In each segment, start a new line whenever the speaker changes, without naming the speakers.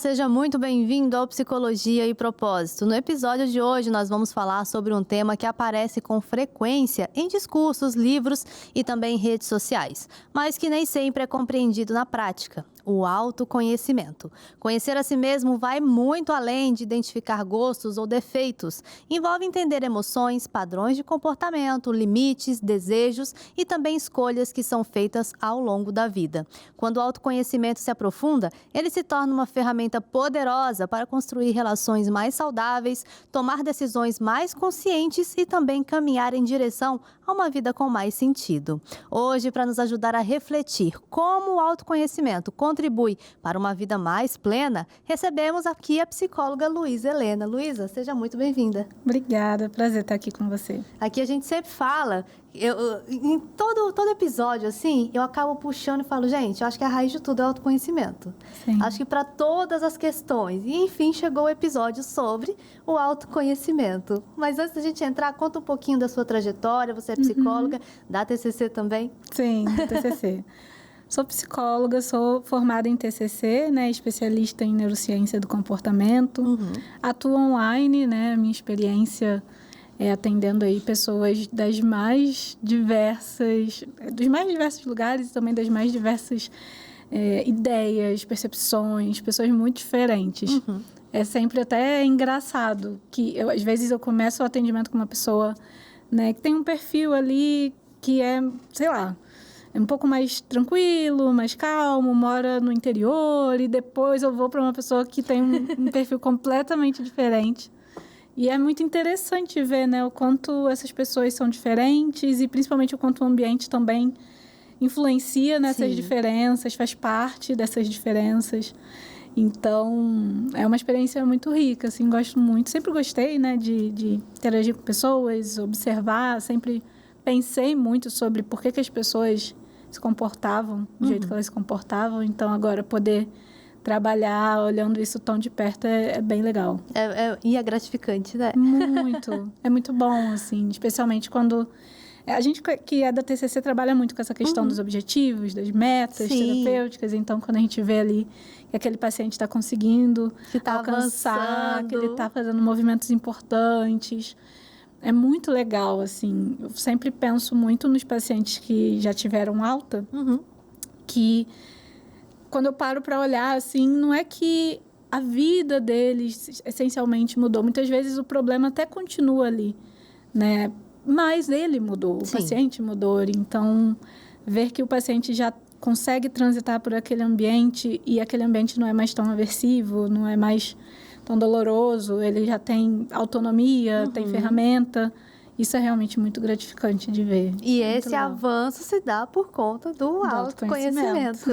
seja muito bem-vindo ao Psicologia e Propósito. No episódio de hoje, nós vamos falar sobre um tema que aparece com frequência em discursos, livros e também em redes sociais, mas que nem sempre é compreendido na prática: o autoconhecimento. Conhecer a si mesmo vai muito além de identificar gostos ou defeitos. Envolve entender emoções, padrões de comportamento, limites, desejos e também escolhas que são feitas ao longo da vida. Quando o autoconhecimento se aprofunda, ele se torna uma ferramenta poderosa para construir relações mais saudáveis, tomar decisões mais conscientes e também caminhar em direção a uma vida com mais sentido. Hoje, para nos ajudar a refletir como o autoconhecimento contribui para uma vida mais plena, recebemos aqui a psicóloga Luísa Helena. Luísa, seja muito bem-vinda.
Obrigada, prazer estar aqui com você.
Aqui a gente sempre fala, em todo episódio, assim, eu acabo puxando e falo, gente, eu acho que a raiz de tudo é o autoconhecimento.
Sim.
Acho que para todas as questões. E, enfim, chegou o episódio sobre o autoconhecimento. Mas antes da gente entrar, conta um pouquinho da sua trajetória. Você é psicóloga, da TCC também?
Sim, TCC. Sou psicóloga, sou formada em TCC, né, especialista em neurociência do comportamento. Atuo online, né, minha experiência é atendendo aí pessoas dos mais diversos lugares e também das mais diversas ideias, percepções, pessoas muito diferentes. É sempre até engraçado que às vezes eu começo o atendimento com uma pessoa, né, que tem um perfil ali que é, sei lá, é um pouco mais tranquilo, mais calmo, mora no interior, e depois eu vou para uma pessoa que tem um perfil completamente diferente. E é muito interessante ver, né, o quanto essas pessoas são diferentes e principalmente o quanto o ambiente também influencia nessas diferenças, faz parte dessas diferenças. Então, é uma experiência muito rica, assim, gosto muito. Sempre gostei, né, de interagir com pessoas, observar, sempre pensei muito sobre por que as pessoas se comportavam do jeito que elas se comportavam. Então, agora, poder trabalhar olhando isso tão de perto é bem legal.
E é gratificante, né?
Muito. É muito bom, assim, especialmente quando... A gente que é da TCC trabalha muito com essa questão dos objetivos, das metas terapêuticas. Então, quando a gente vê ali que aquele paciente está conseguindo alcançar,
avançando,
que ele está fazendo movimentos importantes, é muito legal, assim. Eu sempre penso muito nos pacientes que já tiveram alta, que quando eu paro para olhar, assim, não é que a vida deles essencialmente mudou. Muitas vezes o problema até continua ali, né? Mas ele mudou, o paciente mudou. Então, ver que o paciente já consegue transitar por aquele ambiente e aquele ambiente não é mais tão aversivo, não é mais tão doloroso, ele já tem autonomia, tem ferramenta. Isso é realmente muito gratificante de ver.
E esse avanço se dá por conta do autoconhecimento.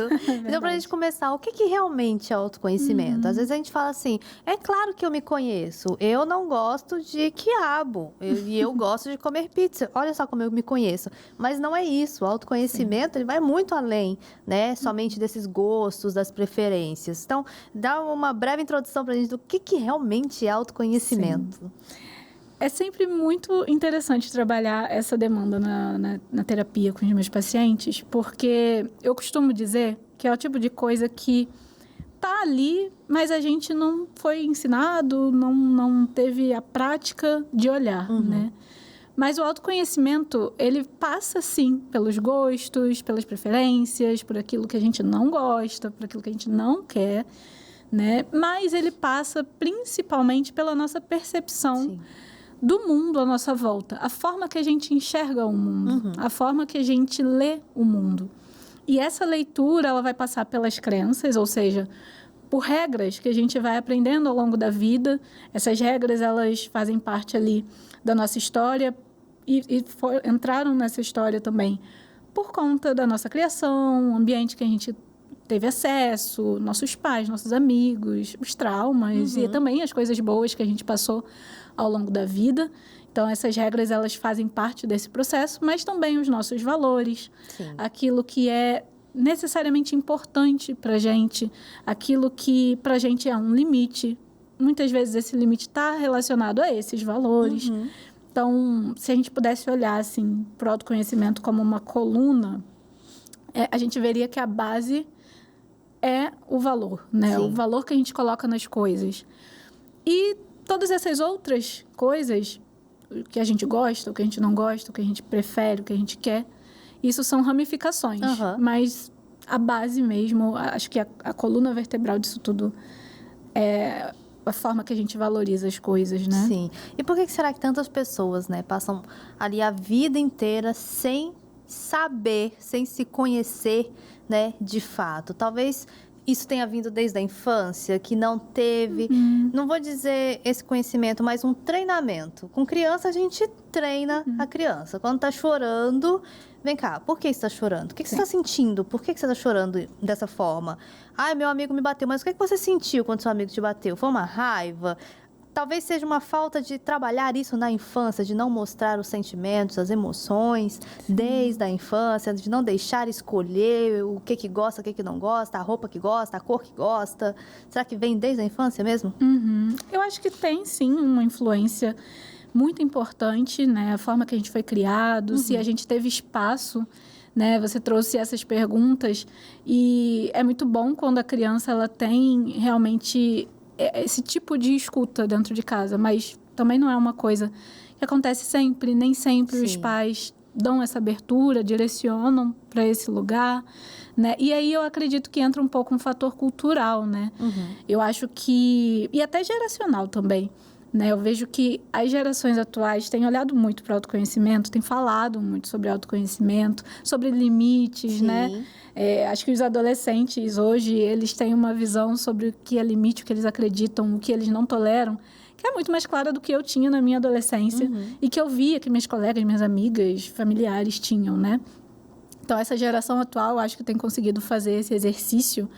Então, para a gente começar, o que realmente é autoconhecimento? Às vezes a gente fala assim, é claro que eu me conheço, eu não gosto de quiabo, e eu gosto de comer pizza, olha só como eu me conheço. Mas não é isso, o autoconhecimento ele vai muito além, né? Somente desses gostos, das preferências. Então, dá uma breve introdução para a gente do que realmente é autoconhecimento.
É sempre muito interessante trabalhar essa demanda na terapia com os meus pacientes, porque eu costumo dizer que é o tipo de coisa que tá ali, mas a gente não foi ensinado, não teve a prática de olhar, né? Mas o autoconhecimento, ele passa, sim, pelos gostos, pelas preferências, por aquilo que a gente não gosta, por aquilo que a gente não quer, né? Mas ele passa principalmente pela nossa percepção do mundo à nossa volta, a forma que a gente enxerga o mundo, a forma que a gente lê o mundo. E essa leitura, ela vai passar pelas crenças, ou seja, por regras que a gente vai aprendendo ao longo da vida. Essas regras, elas fazem parte ali da nossa história e entraram nessa história também por conta da nossa criação, o ambiente que a gente teve acesso, nossos pais, nossos amigos, os traumas e também as coisas boas que a gente passou ao longo da vida. Então, essas regras, elas fazem parte desse processo, mas também os nossos valores, aquilo que é necessariamente importante para a gente, aquilo que para a gente é um limite. Muitas vezes esse limite está relacionado a esses valores. Então, se a gente pudesse olhar assim, para o autoconhecimento como uma coluna, a gente veria que a base é o valor, né?
Sim.
O valor que a gente coloca nas coisas. E todas essas outras coisas, o que a gente gosta, o que a gente não gosta, o que a gente prefere, o que a gente quer, isso são ramificações.
Aham.
Mas a base mesmo, acho que a coluna vertebral disso tudo é a forma que a gente valoriza as coisas, né?
Sim. E por que será que tantas pessoas, né, passam ali a vida inteira sem saber, sem se conhecer, né, de fato? Talvez isso tenha vindo desde a infância, que não teve, não vou dizer esse conhecimento, mas um treinamento. Com criança, a gente treina a criança. Quando tá chorando, vem cá, por que você está chorando? O que você está sentindo? Por que você está chorando dessa forma? Ai, meu amigo me bateu, mas o que você sentiu quando seu amigo te bateu? Foi uma raiva? Talvez seja uma falta de trabalhar isso na infância, de não mostrar os sentimentos, as emoções, desde a infância, de não deixar escolher o que gosta, o que não gosta, a roupa que gosta, a cor que gosta. Será que vem desde a infância mesmo?
Eu acho que tem, sim, uma influência muito importante, né? A forma que a gente foi criado, se a gente teve espaço, né? Você trouxe essas perguntas e é muito bom quando a criança ela tem realmente esse tipo de escuta dentro de casa, mas também não é uma coisa que acontece sempre, nem sempre os pais dão essa abertura, direcionam para esse lugar, né? E aí eu acredito que entra um pouco um fator cultural, né? Eu acho que... E até geracional também, né? Eu vejo que as gerações atuais têm olhado muito para o autoconhecimento, têm falado muito sobre autoconhecimento, sobre limites, né? Acho que os adolescentes hoje, eles têm uma visão sobre o que é limite, o que eles acreditam, o que eles não toleram, que é muito mais clara do que eu tinha na minha adolescência e que eu via que minhas colegas, minhas amigas, familiares tinham, né? Então, essa geração atual, acho que tem conseguido fazer esse exercício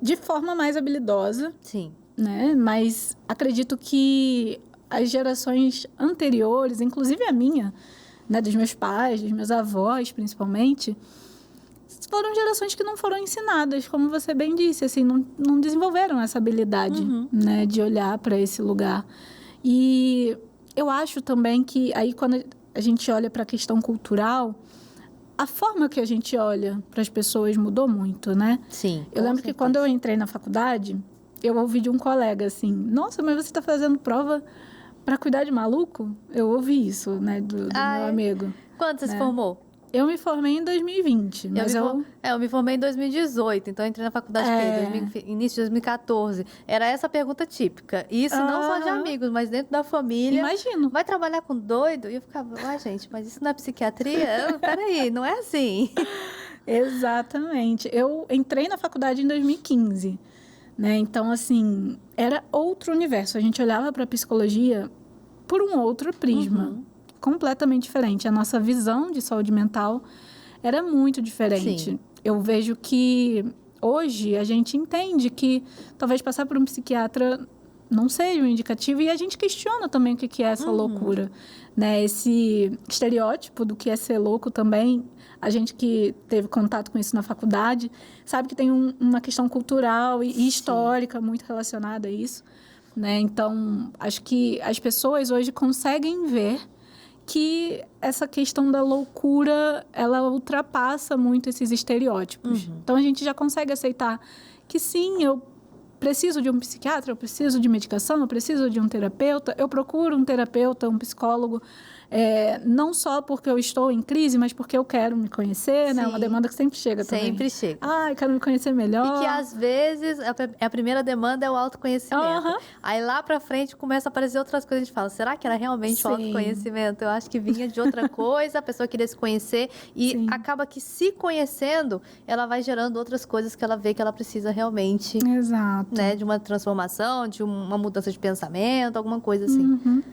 de forma mais habilidosa.
Sim.
Né? Mas acredito que as gerações anteriores, inclusive a minha, né, dos meus pais, dos meus avós, principalmente, foram gerações que não foram ensinadas, como você bem disse, assim, não desenvolveram essa habilidade, né, de olhar para esse lugar. E eu acho também que aí quando a gente olha para a questão cultural, a forma que a gente olha para as pessoas mudou muito, né?
Sim.
Eu lembro que quando eu entrei na faculdade, eu ouvi de um colega assim, nossa, mas você está fazendo prova para cuidar de maluco? Eu ouvi isso, né, do meu amigo.
Quando você se formou?
Eu me formei em 2020, mas
eu me formei em 2018, então eu entrei na faculdade início de 2014. Era essa a pergunta típica. Isso não só de amigos, mas dentro da família.
Imagino.
Vai trabalhar com doido? E eu ficava, gente, mas isso não é psiquiatria? Peraí, não é assim.
Exatamente. Eu entrei na faculdade em 2015, né? Então, assim, era outro universo. A gente olhava para a psicologia por um outro prisma. Completamente diferente. A nossa visão de saúde mental era muito diferente.
Sim.
Eu vejo que hoje a gente entende que talvez passar por um psiquiatra não seja um indicativo e a gente questiona também o que é essa loucura, né? Esse estereótipo do que é ser louco também, a gente que teve contato com isso na faculdade, sabe que tem uma questão cultural e histórica muito relacionada a isso, né? Então, acho que as pessoas hoje conseguem ver que essa questão da loucura, ela ultrapassa muito esses estereótipos. Então, a gente já consegue aceitar que sim, eu preciso de um psiquiatra, eu preciso de medicação, eu preciso de um terapeuta, eu procuro um terapeuta, um psicólogo, não só porque eu estou em crise, mas porque eu quero me conhecer, né? É uma demanda que sempre chega também.
Sempre chega.
Eu quero me conhecer melhor.
E que, às vezes, a primeira demanda é o autoconhecimento. Aí, lá pra frente, começa a aparecer outras coisas. A gente fala, será que era realmente o autoconhecimento? Eu acho que vinha de outra coisa, a pessoa queria se conhecer. E acaba que, se conhecendo, ela vai gerando outras coisas que ela vê que ela precisa realmente.
Exato.
Né? De uma transformação, de uma mudança de pensamento, alguma coisa assim.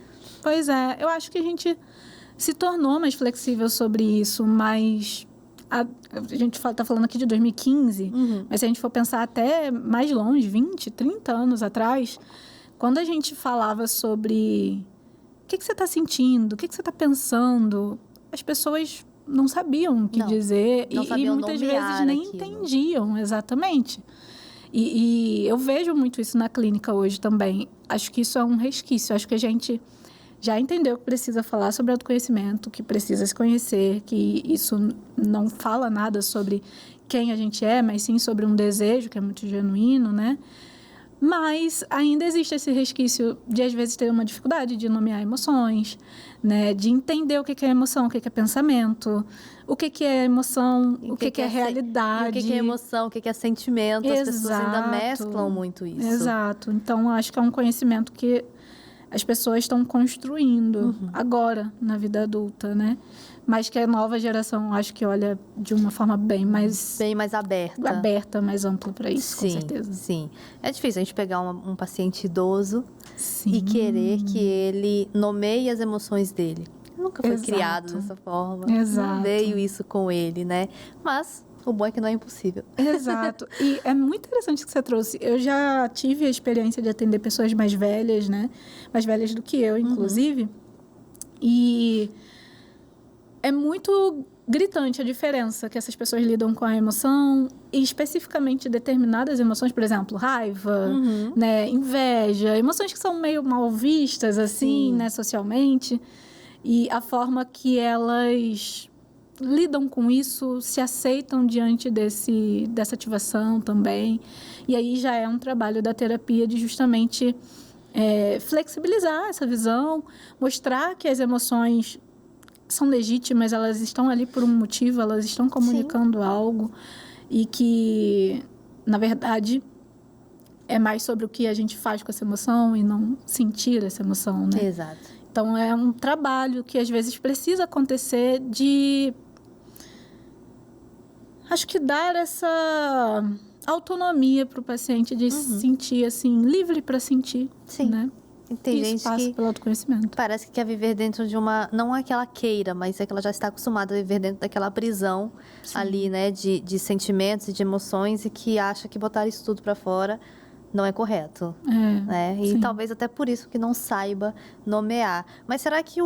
Pois é, eu acho que a gente se tornou mais flexível sobre isso, mas a gente está falando aqui de 2015, mas se a gente for pensar até mais longe, 20, 30 anos atrás, quando a gente falava sobre o que você está sentindo, o que você está pensando, as pessoas não sabiam o que dizer
não sabiam
e muitas vezes nem entendiam exatamente. E eu vejo muito isso na clínica hoje também. Acho que isso é um resquício. Acho que a gente já entendeu que precisa falar sobre autoconhecimento, que precisa se conhecer, que isso não fala nada sobre quem a gente é, mas sim sobre um desejo que é muito genuíno, né? Mas ainda existe esse resquício de, às vezes, ter uma dificuldade de nomear emoções, né? De entender o que é emoção, o que é pensamento, o que é emoção, o que é realidade.
E o que é emoção, o que é sentimento.
Exato.
As pessoas ainda mesclam muito isso.
Exato. Então, acho que é um conhecimento que as pessoas estão construindo agora, na vida adulta, né? Mas que a nova geração, acho que olha de uma forma bem mais...
Bem mais aberta.
Aberta, mais ampla para isso, com certeza.
Sim. É difícil a gente pegar um paciente idoso
Sim.
e querer que ele nomeie as emoções dele. Nunca foi criado dessa forma.
Exato.
Não veio isso com ele, né? Mas o bom é que não é impossível.
Exato. E é muito interessante o que você trouxe. Eu já tive a experiência de atender pessoas mais velhas, né? Mais velhas do que eu, inclusive. E é muito gritante a diferença que essas pessoas lidam com a emoção, e especificamente determinadas emoções, por exemplo, raiva, né? Inveja, emoções que são meio mal vistas, assim, né? Socialmente. E a forma que elas lidam com isso, se aceitam diante dessa ativação também. E aí já é um trabalho da terapia de justamente flexibilizar essa visão, mostrar que as emoções são legítimas, elas estão ali por um motivo, elas estão comunicando algo, e que, na verdade, é mais sobre o que a gente faz com essa emoção e não sentir essa emoção, né?
Exato.
Então, é um trabalho que, às vezes, precisa acontecer de... Acho que dar essa autonomia para o paciente de se sentir, assim, livre para sentir, né?
E tem
Isso
gente
passa
que
pelo autoconhecimento.
parece que quer viver dentro de uma... Não é que ela queira, mas é que ela já está acostumada a viver dentro daquela prisão ali, né? De sentimentos e de emoções, e que acha que botar isso tudo para fora não é correto, né? E talvez até por isso que não saiba nomear. Mas será que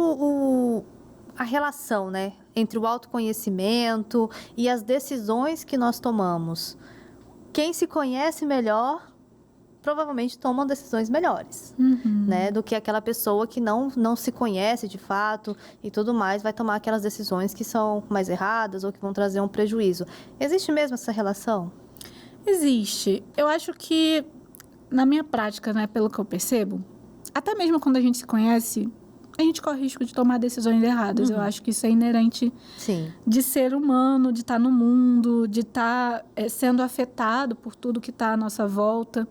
a relação, né, entre o autoconhecimento e as decisões que nós tomamos, quem se conhece melhor provavelmente toma decisões melhores, né, do que aquela pessoa que não se conhece de fato e tudo mais, vai tomar aquelas decisões que são mais erradas ou que vão trazer um prejuízo. Existe mesmo essa relação?
Existe. Eu acho que, na minha prática, né, pelo que eu percebo, até mesmo quando a gente se conhece, a gente corre risco de tomar decisões erradas. Eu acho que isso é inerente de ser humano, de estar no mundo, de estar sendo afetado por tudo que está à nossa volta.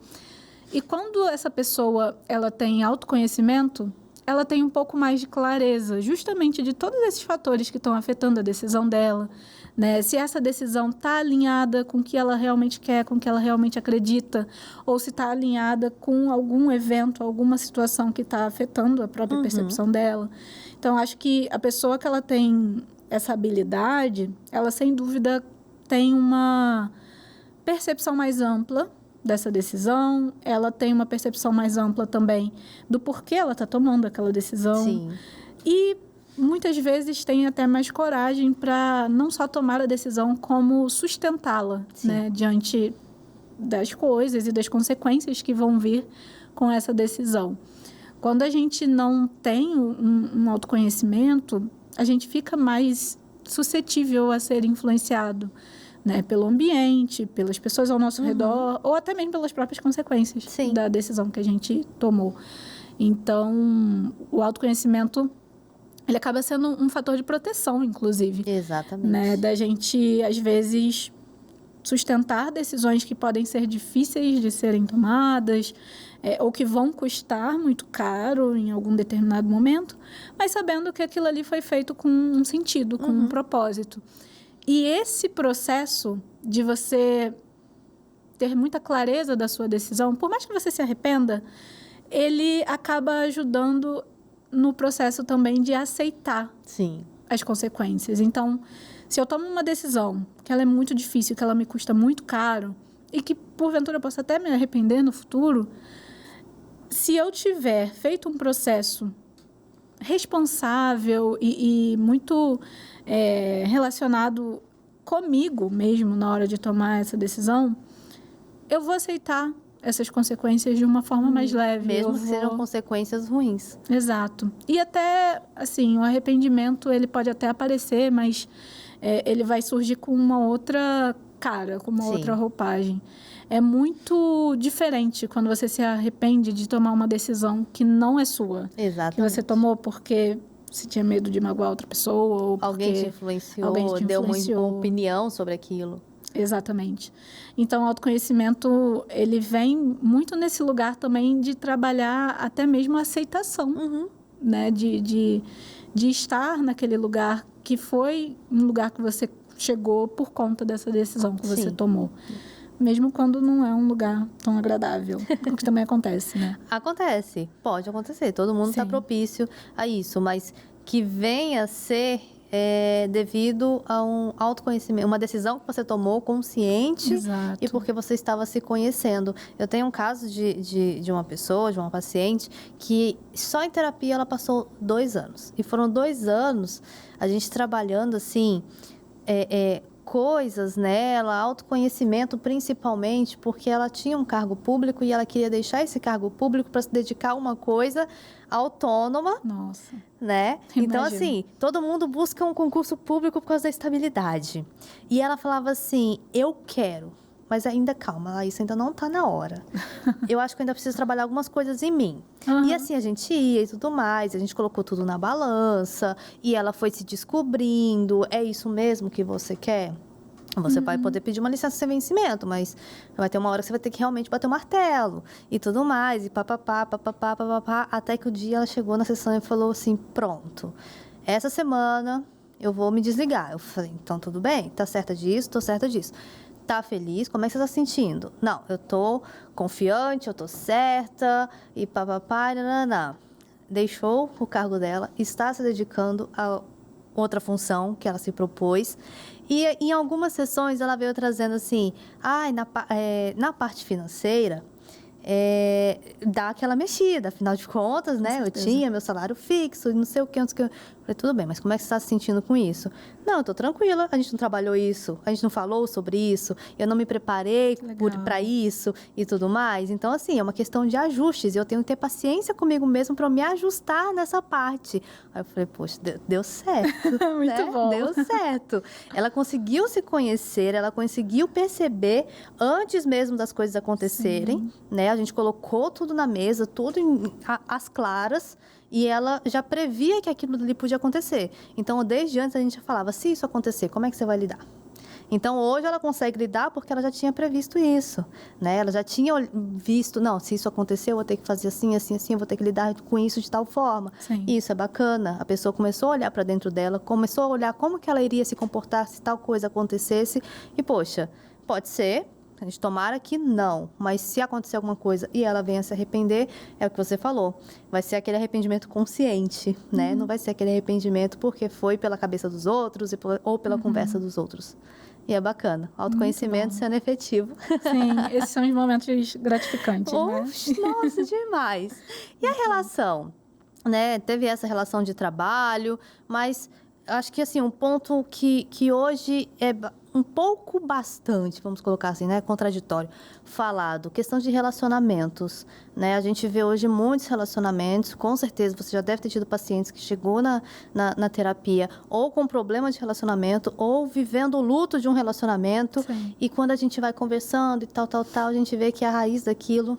E quando essa pessoa ela tem autoconhecimento, ela tem um pouco mais de clareza, justamente de todos esses fatores que estão afetando a decisão dela, né? Se essa decisão está alinhada com o que ela realmente quer, com o que ela realmente acredita, ou se está alinhada com algum evento, alguma situação que está afetando a própria percepção dela. Então, acho que a pessoa que ela tem essa habilidade, ela, sem dúvida, tem uma percepção mais ampla dessa decisão, ela tem uma percepção mais ampla também do porquê ela está tomando aquela decisão. E muitas vezes tem até mais coragem para não só tomar a decisão, como sustentá-la, né, diante das coisas e das consequências que vão vir com essa decisão. Quando a gente não tem um autoconhecimento, a gente fica mais suscetível a ser influenciado, né, pelo ambiente, pelas pessoas ao nosso redor, ou até mesmo pelas próprias consequências da decisão que a gente tomou. Então, o autoconhecimento, ele acaba sendo um fator de proteção, inclusive.
Exatamente.
Né, da gente, às vezes, sustentar decisões que podem ser difíceis de serem tomadas, ou que vão custar muito caro em algum determinado momento, mas sabendo que aquilo ali foi feito com um sentido, com um propósito. E esse processo de você ter muita clareza da sua decisão, por mais que você se arrependa, ele acaba ajudando no processo também de aceitar as consequências. Então, se eu tomo uma decisão que ela é muito difícil, que ela me custa muito caro, e que, porventura, eu posso até me arrepender no futuro, se eu tiver feito um processo responsável e muito relacionado comigo mesmo na hora de tomar essa decisão, eu vou aceitar essas consequências de uma forma mais leve.
Mesmo que sejam consequências ruins.
Exato. E até, assim, o arrependimento, ele pode até aparecer, mas ele vai surgir com uma outra cara, com uma outra roupagem. É muito diferente quando você se arrepende de tomar uma decisão que não é sua.
Exatamente.
Que você tomou porque você tinha medo de magoar outra pessoa, ou
alguém te influenciou, deu uma opinião sobre aquilo.
Exatamente. Então, o autoconhecimento, ele vem muito nesse lugar também de trabalhar até mesmo a aceitação, né? De estar naquele lugar que foi um lugar que você chegou por conta dessa decisão que você tomou. Mesmo quando não é um lugar tão agradável, o que também acontece, né?
Acontece, pode acontecer, todo mundo está propício a isso, mas que venha a ser devido a um autoconhecimento, uma decisão que você tomou consciente.
Exato.
E porque você estava se conhecendo. Eu tenho um caso de uma pessoa, de uma paciente, que só em terapia ela passou 2 anos. E foram 2 anos a gente trabalhando assim, coisas nela, autoconhecimento principalmente, porque ela tinha um cargo público e ela queria deixar esse cargo público para se dedicar a uma coisa autônoma.
Nossa.
Né?
Imagino.
Então, assim, todo mundo busca um concurso público por causa da estabilidade. E ela falava assim, eu quero, mas ainda, calma, isso ainda não está na hora. Eu acho que eu ainda preciso trabalhar algumas coisas em mim. E assim, a gente ia e tudo mais, a gente colocou tudo na balança, e ela foi se descobrindo, é isso mesmo que você quer? Você vai poder pedir uma licença sem vencimento, mas vai ter uma hora que você vai ter que realmente bater o martelo e tudo mais, e papapá, até que o dia ela chegou na sessão e falou assim, pronto, essa semana eu vou me desligar. Eu falei, então tudo bem, tá certa disso, tô certa disso. Tá feliz? Como é que você tá se sentindo? Não, eu tô confiante, eu tô certa, e papapá, nananã. Deixou o cargo dela, está se dedicando a outra função que ela se propôs. E em algumas sessões ela veio trazendo assim, na parte financeira, dá aquela mexida, afinal de contas, né? Eu tinha meu salário fixo, não sei o que, não sei o que. Falei, tudo bem, mas como é que você está se sentindo com isso? Não, eu tô tranquila, a gente não trabalhou isso, a gente não falou sobre isso, eu não me preparei para isso e tudo mais. Então, assim, é uma questão de ajustes, e eu tenho que ter paciência comigo mesmo para me ajustar nessa parte. Aí eu falei, poxa, deu certo.
Muito bom.
Deu certo. Ela conseguiu se conhecer, ela conseguiu perceber antes mesmo das coisas acontecerem, né? A gente colocou tudo na mesa, tudo às claras, e ela já previa que aquilo ali podia acontecer. Então, desde antes, a gente já falava, se isso acontecer, como é que você vai lidar? Então, hoje ela consegue lidar porque ela já tinha previsto isso, né? Ela já tinha visto, não, se isso acontecer, eu vou ter que fazer assim, assim, assim, eu vou ter que lidar com isso de tal forma.
Sim.
Isso é bacana. A pessoa começou a olhar para dentro dela, começou a olhar como que ela iria se comportar se tal coisa acontecesse. E, poxa, pode ser... A gente tomara que não, mas se acontecer alguma coisa e ela venha se arrepender, é o que você falou, vai ser aquele arrependimento consciente, né? Não vai ser aquele arrependimento porque foi pela cabeça dos outros ou pela conversa dos outros. E é bacana, autoconhecimento sendo efetivo.
Sim, esses são os momentos gratificantes, né?
Nossa, demais. E a relação? Né? Teve essa relação de trabalho, mas acho que assim, um ponto que hoje é um pouco bastante, vamos colocar assim, né, contraditório, falado, questão de relacionamentos, né, a gente vê hoje muitos relacionamentos, com certeza você já deve ter tido pacientes que chegou na terapia ou com problema de relacionamento ou vivendo o luto de um relacionamento.
Sim.
E quando a gente vai conversando e tal, a gente vê que a raiz daquilo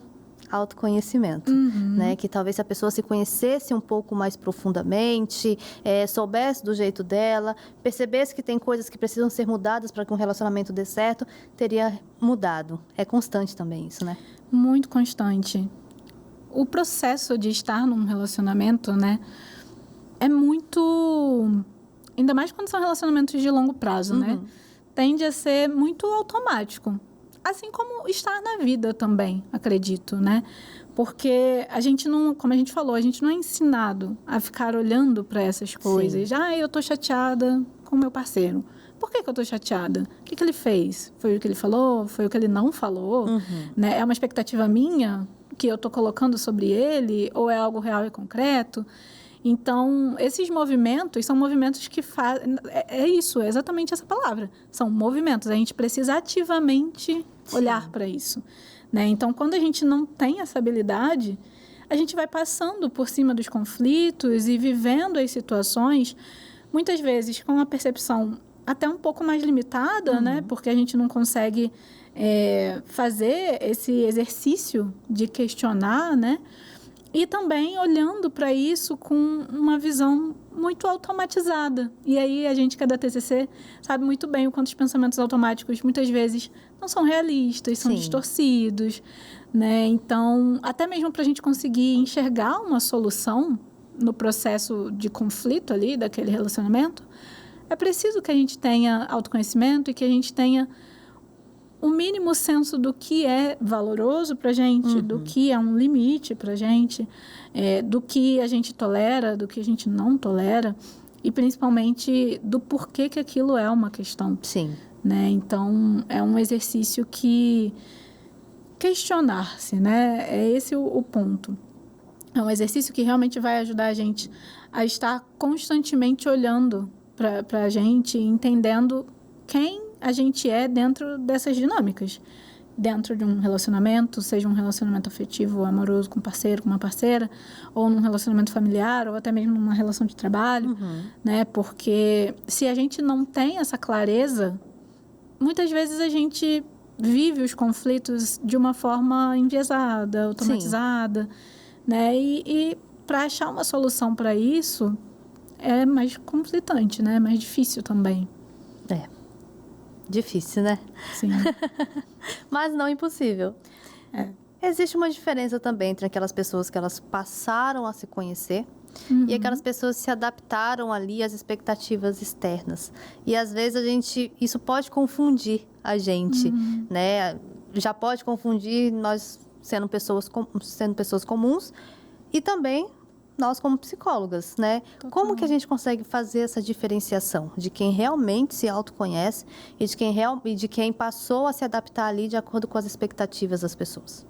autoconhecimento, né? Que talvez se a pessoa se conhecesse um pouco mais profundamente, soubesse do jeito dela, percebesse que tem coisas que precisam ser mudadas para que um relacionamento dê certo, teria mudado. É constante também isso, né?
Muito constante. O processo de estar num relacionamento, né, é muito... Ainda mais quando são relacionamentos de longo prazo, né? Tende a ser muito automático. Assim como estar na vida também, acredito, né? Porque a gente não, como a gente falou, a gente não é ensinado a ficar olhando para essas coisas. Eu tô chateada com o meu parceiro. Por que eu tô chateada? O que ele fez? Foi o que ele falou? Foi o que ele não falou? Né? É uma expectativa minha que eu tô colocando sobre ele? Ou é algo real e concreto? Então, esses movimentos são movimentos que fazem... É isso, é exatamente essa palavra. São movimentos. A gente precisa ativamente olhar para isso. né? Então, quando a gente não tem essa habilidade, a gente vai passando por cima dos conflitos e vivendo as situações, muitas vezes com a percepção até um pouco mais limitada, né? Porque a gente não consegue fazer esse exercício de questionar, né? E também olhando para isso com uma visão muito automatizada. E aí a gente que é da TCC sabe muito bem o quanto os pensamentos automáticos muitas vezes não são realistas, são distorcidos, né? Então, até mesmo para a gente conseguir enxergar uma solução no processo de conflito ali daquele relacionamento, é preciso que a gente tenha autoconhecimento e que a gente tenha o mínimo senso do que é valoroso para a gente, do que é um limite para a gente, do que a gente tolera, do que a gente não tolera, e principalmente do porquê que aquilo é uma questão.
Sim.
Né? Então, é um exercício que questionar-se, né? É esse o ponto. É um exercício que realmente vai ajudar a gente a estar constantemente olhando para a gente, entendendo quem a gente é dentro dessas dinâmicas. Dentro de um relacionamento, seja um relacionamento afetivo, amoroso com um parceiro, com uma parceira, ou num relacionamento familiar, ou até mesmo numa relação de trabalho, né? Porque se a gente não tem essa clareza, muitas vezes a gente vive os conflitos de uma forma enviesada, automatizada, né? E para achar uma solução para isso é mais conflitante, né? É mais difícil também.
Difícil, né?
Sim.
Mas não impossível. Existe uma diferença também entre aquelas pessoas que elas passaram a se conhecer e aquelas pessoas que se adaptaram ali às expectativas externas. E às vezes isso pode confundir a gente, né? Já pode confundir nós sendo pessoas comuns e também nós como psicólogas, né?
Total.
Como que a gente consegue fazer essa diferenciação de quem realmente se autoconhece e de quem passou a se adaptar ali de acordo com as expectativas das pessoas?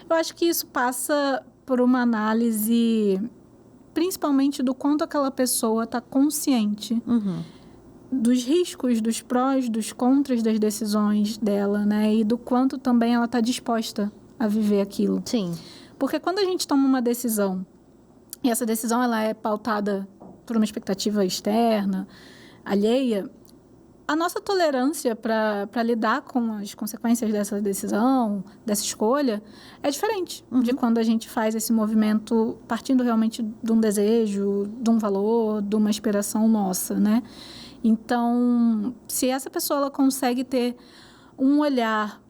Eu acho que isso passa por uma análise, principalmente do quanto aquela pessoa está consciente dos riscos, dos prós, dos contras das decisões dela, né? E do quanto também ela está disposta a viver aquilo.
Sim.
Porque quando a gente toma uma decisão, e essa decisão ela é pautada por uma expectativa externa, alheia, a nossa tolerância para lidar com as consequências dessa decisão, dessa escolha, é diferente de quando a gente faz esse movimento partindo realmente de um desejo, de um valor, de uma inspiração nossa, né? Então, se essa pessoa ela consegue ter um olhar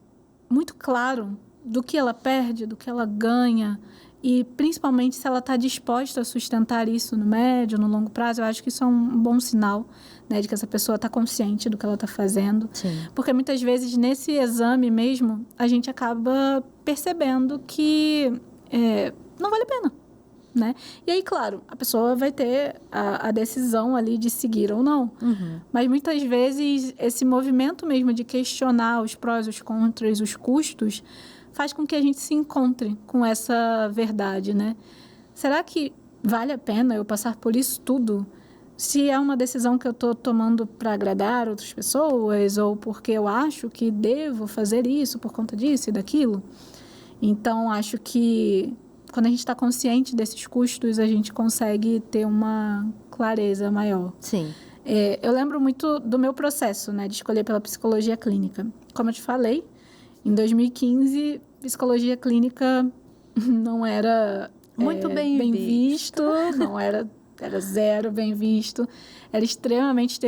muito claro do que ela perde, do que ela ganha, e principalmente se ela está disposta a sustentar isso no médio, no longo prazo, eu acho que isso é um bom sinal, né, de que essa pessoa está consciente do que ela está fazendo.
Sim.
Porque muitas vezes nesse exame mesmo, a gente acaba percebendo que não vale a pena, né? E aí, claro, a pessoa vai ter a decisão ali de seguir ou não. Mas muitas vezes esse movimento mesmo de questionar os prós, os contras, os custos, faz com que a gente se encontre com essa verdade, né? Será que vale a pena eu passar por isso tudo? Se é uma decisão que eu estou tomando para agradar outras pessoas ou porque eu acho que devo fazer isso por conta disso e daquilo? Então, acho que quando a gente está consciente desses custos, a gente consegue ter uma clareza maior.
Sim.
Eu lembro muito do meu processo, né, de escolher pela psicologia clínica. Como eu te falei, em 2015, psicologia clínica não era
muito bem visto.
Não era zero bem visto, era extremamente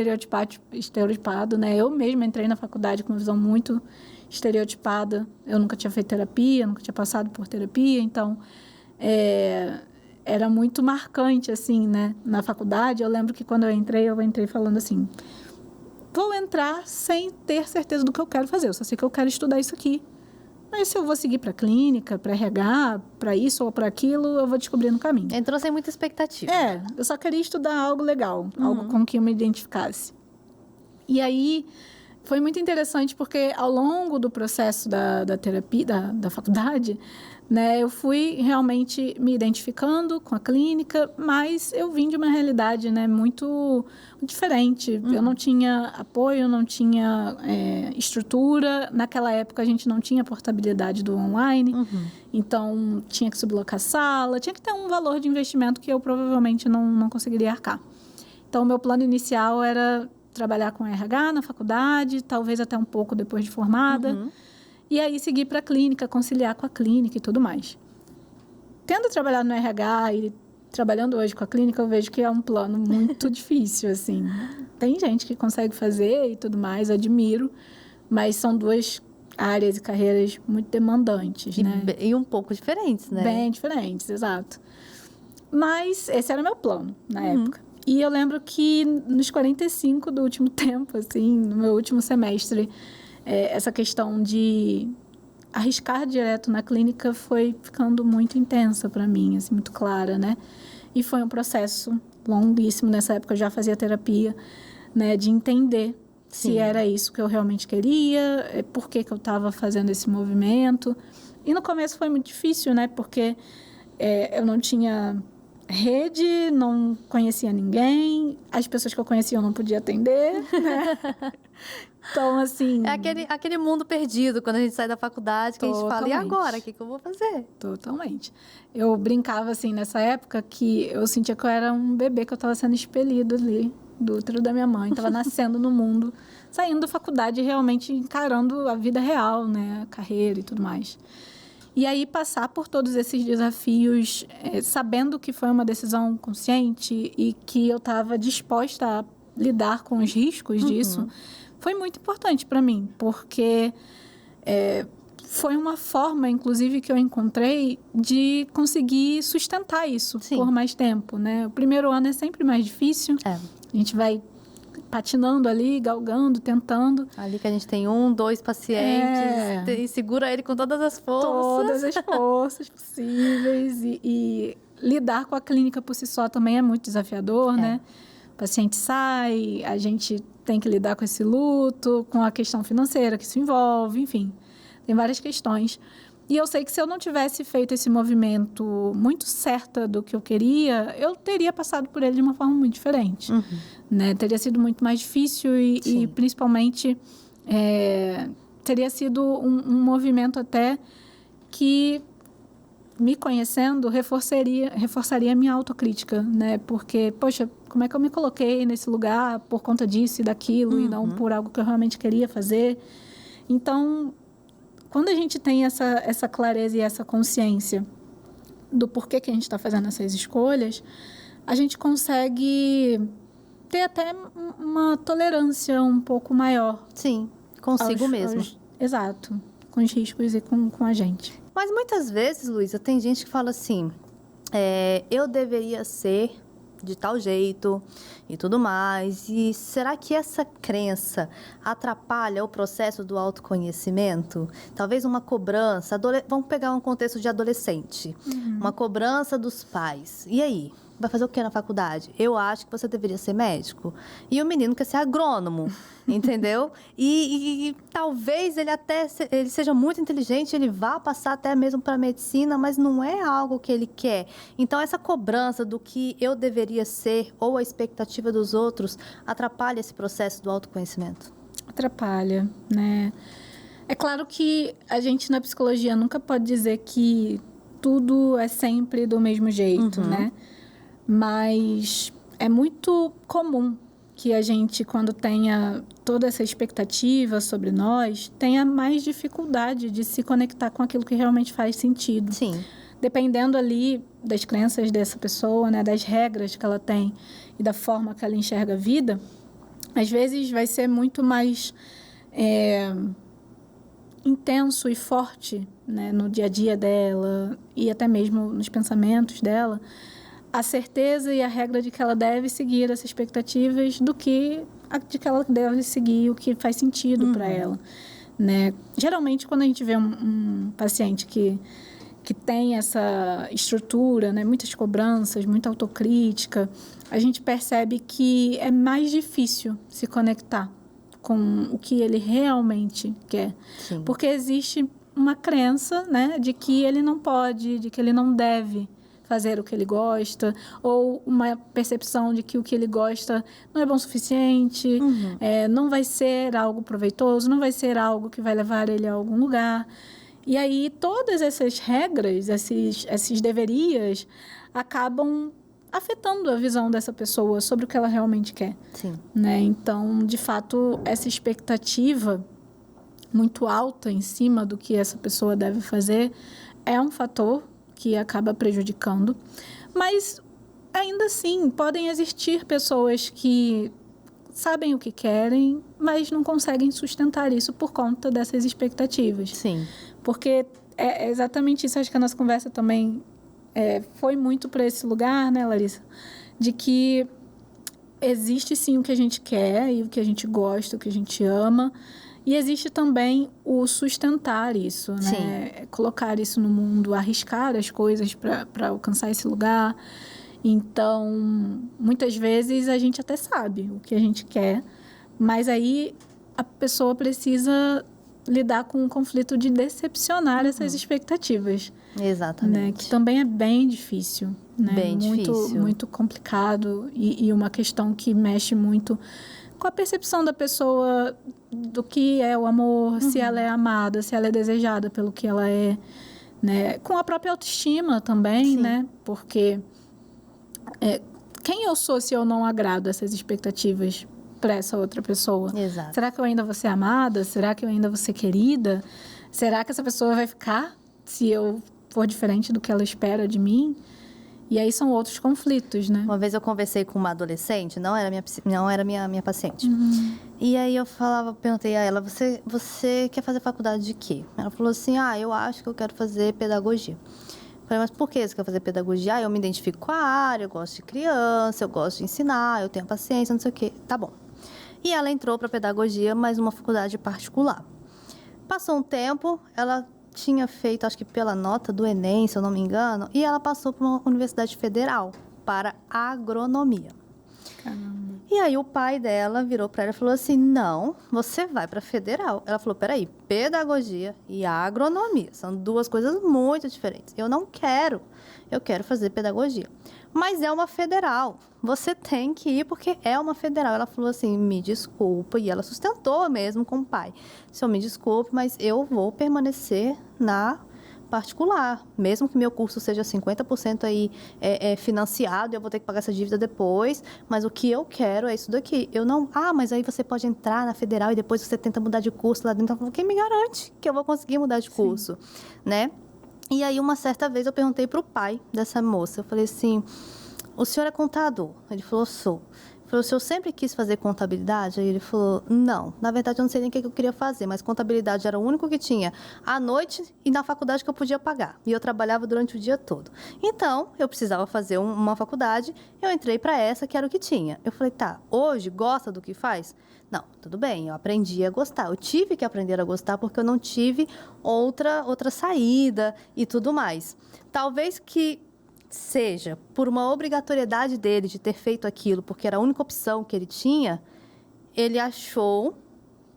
estereotipado, né? Eu mesma entrei na faculdade com uma visão muito estereotipada. Eu nunca tinha feito terapia, nunca tinha passado por terapia, então era muito marcante, assim, né? Na faculdade, eu lembro que quando eu entrei falando assim, vou entrar sem ter certeza do que eu quero fazer, eu só sei que eu quero estudar isso aqui. Mas se eu vou seguir para clínica, para RH, para isso ou para aquilo, eu vou descobrir no caminho.
Entrou sem muita expectativa.
Eu só queria estudar algo legal, algo com que eu me identificasse. E aí, foi muito interessante porque ao longo do processo da terapia, da faculdade, né? Eu fui realmente me identificando com a clínica, mas eu vim de uma realidade, né, muito diferente. Eu não tinha apoio, não tinha estrutura. Naquela época, a gente não tinha portabilidade do online. Então, tinha que sublocar a sala, tinha que ter um valor de investimento que eu provavelmente não conseguiria arcar. Então, o meu plano inicial era trabalhar com RH na faculdade, talvez até um pouco depois de formada. E aí, seguir para a clínica, conciliar com a clínica e tudo mais. Tendo trabalhado no RH e trabalhando hoje com a clínica, eu vejo que é um plano muito difícil, assim. Tem gente que consegue fazer e tudo mais, admiro, mas são duas áreas e carreiras muito demandantes, né?
E um pouco diferentes, né?
Bem diferentes, exato. Mas esse era o meu plano na época. E eu lembro que nos 45 do último tempo, assim, no meu último semestre, essa questão de arriscar direto na clínica foi ficando muito intensa para mim, assim, muito clara, né? E foi um processo longuíssimo. Nessa época eu já fazia terapia, né? De entender se era isso que eu realmente queria, por que eu estava fazendo esse movimento. E no começo foi muito difícil, né? Porque eu não tinha rede, não conhecia ninguém, as pessoas que eu conhecia eu não podia atender, né? Então, assim...
É aquele mundo perdido, quando a gente sai da faculdade, que a gente fala, e agora? O que eu vou fazer?
Totalmente. Eu brincava, assim, nessa época, que eu sentia que eu era um bebê, que eu estava sendo expelido ali do útero da minha mãe, estava nascendo no mundo, saindo da faculdade e realmente encarando a vida real, né? A carreira e tudo mais. E aí, passar por todos esses desafios, sabendo que foi uma decisão consciente e que eu estava disposta a lidar com os riscos disso, foi muito importante para mim, porque foi uma forma, inclusive, que eu encontrei de conseguir sustentar isso por mais tempo, né? O primeiro ano é sempre mais difícil, a gente vai patinando ali, galgando, tentando.
Ali que a gente tem 1, 2 pacientes e segura ele com todas as forças.
Todas as forças possíveis. E lidar com a clínica por si só também é muito desafiador, né? O paciente sai, a gente tem que lidar com esse luto, com a questão financeira que isso envolve, enfim. Tem várias questões. E eu sei que se eu não tivesse feito esse movimento muito certa do que eu queria, eu teria passado por ele de uma forma muito diferente. Né? Teria sido muito mais difícil e principalmente, teria sido um movimento até que, me conhecendo, reforçaria a minha autocrítica, né? Porque, poxa, como é que eu me coloquei nesse lugar por conta disso e daquilo e não por algo que eu realmente queria fazer? Então, quando a gente tem essa clareza e essa consciência do porquê que a gente está fazendo essas escolhas, a gente consegue ter até uma tolerância um pouco maior.
Sim, consigo mesmo.
Exato, com os riscos e com a gente.
Mas muitas vezes, Luísa, tem gente que fala assim, eu deveria ser de tal jeito e tudo mais. E será que essa crença atrapalha o processo do autoconhecimento? Talvez uma cobrança, vamos pegar um contexto de adolescente, uma cobrança dos pais. E aí? Vai fazer o que na faculdade? Eu acho que você deveria ser médico. E o menino quer ser agrônomo, entendeu? E talvez ele seja muito inteligente, ele vá passar até mesmo para a medicina, mas não é algo que ele quer. Então, essa cobrança do que eu deveria ser ou a expectativa dos outros atrapalha esse processo do autoconhecimento?
Atrapalha, né? É claro que a gente na psicologia nunca pode dizer que tudo é sempre do mesmo jeito, né? Mas é muito comum que a gente, quando tenha toda essa expectativa sobre nós, tenha mais dificuldade de se conectar com aquilo que realmente faz sentido.
Sim.
Dependendo ali das crenças dessa pessoa, né, das regras que ela tem e da forma que ela enxerga a vida, às vezes vai ser muito mais intenso e forte, né, no dia a dia dela e até mesmo nos pensamentos dela, a certeza e a regra de que ela deve seguir essas expectativas do que de que ela deve seguir o que faz sentido para ela, né? Geralmente, quando a gente vê um paciente que tem essa estrutura, né, muitas cobranças, muita autocrítica, a gente percebe que é mais difícil se conectar com o que ele realmente quer.
Sim.
Porque existe uma crença, né, de que ele não pode, de que ele não deve fazer o que ele gosta, ou uma percepção de que o que ele gosta não é bom o suficiente, não vai ser algo proveitoso, não vai ser algo que vai levar ele a algum lugar. E aí, todas essas regras, esses deverias, acabam afetando a visão dessa pessoa sobre o que ela realmente quer.
Sim.
Né? Então, de fato, essa expectativa muito alta em cima do que essa pessoa deve fazer é um fator que acaba prejudicando. Mas, ainda assim, podem existir pessoas que sabem o que querem, mas não conseguem sustentar isso por conta dessas expectativas.
Sim.
Porque é exatamente isso. Acho que a nossa conversa também foi muito para esse lugar, né, Larissa? De que existe, sim, o que a gente quer e o que a gente gosta, o que a gente ama. E existe também o sustentar isso, né?
Sim.
Colocar isso no mundo, arriscar as coisas para alcançar esse lugar. Então, muitas vezes a gente até sabe o que a gente quer, mas aí a pessoa precisa lidar com o conflito de decepcionar essas expectativas.
Exatamente.
Né? Que também é bem difícil. Né?
Bem difícil.
Muito complicado e uma questão que mexe muito com a percepção da pessoa do que é o amor, se ela é amada, se ela é desejada pelo que ela é, né? Com a própria autoestima também,
Sim.
né? Porque quem eu sou se eu não agrado essas expectativas para essa outra pessoa?
Exato.
Será que eu ainda vou ser amada? Será que eu ainda vou ser querida? Será que essa pessoa vai ficar se eu for diferente do que ela espera de mim? E aí são outros conflitos, né?
Uma vez eu conversei com uma adolescente, não era minha paciente. E aí eu perguntei a ela, você quer fazer faculdade de quê? Ela falou assim, eu acho que eu quero fazer pedagogia. Eu falei, mas por que você quer fazer pedagogia? Eu me identifico com a área, eu gosto de criança, eu gosto de ensinar, eu tenho paciência, não sei o quê. Tá bom. E ela entrou para pedagogia, mas numa faculdade particular. Passou um tempo, ela tinha feito, acho que pela nota do Enem, se eu não me engano, e ela passou para uma universidade federal para agronomia.
Caramba.
E aí o pai dela virou para ela e falou assim, não, você vai para federal. Ela falou, peraí, pedagogia e agronomia são duas coisas muito diferentes. Eu não quero, eu quero fazer pedagogia. Mas é uma federal, você tem que ir porque é uma federal. Ela falou assim, me desculpa, e ela sustentou mesmo com o pai. Senhor, me desculpe, mas eu vou permanecer na particular, mesmo que meu curso seja 50% aí financiado, eu vou ter que pagar essa dívida depois, mas o que eu quero é isso daqui. Eu não, mas aí você pode entrar na federal e depois você tenta mudar de curso lá dentro. Ela falou, quem me garante que eu vou conseguir mudar de curso, né? E aí, uma certa vez, eu perguntei para o pai dessa moça, eu falei assim, o senhor é contador? Ele falou, sou. Ele falou, o senhor sempre quis fazer contabilidade? Aí ele falou, não, na verdade eu não sei nem o que eu queria fazer, mas contabilidade era o único que tinha à noite e na faculdade que eu podia pagar. E eu trabalhava durante o dia todo. Então, eu precisava fazer uma faculdade, eu entrei para essa, que era o que tinha. Eu falei, tá, hoje gosta do que faz? Não, tudo bem, eu aprendi a gostar. Eu tive que aprender a gostar porque eu não tive outra saída e tudo mais. Talvez que seja por uma obrigatoriedade dele de ter feito aquilo, porque era a única opção que ele tinha, ele achou,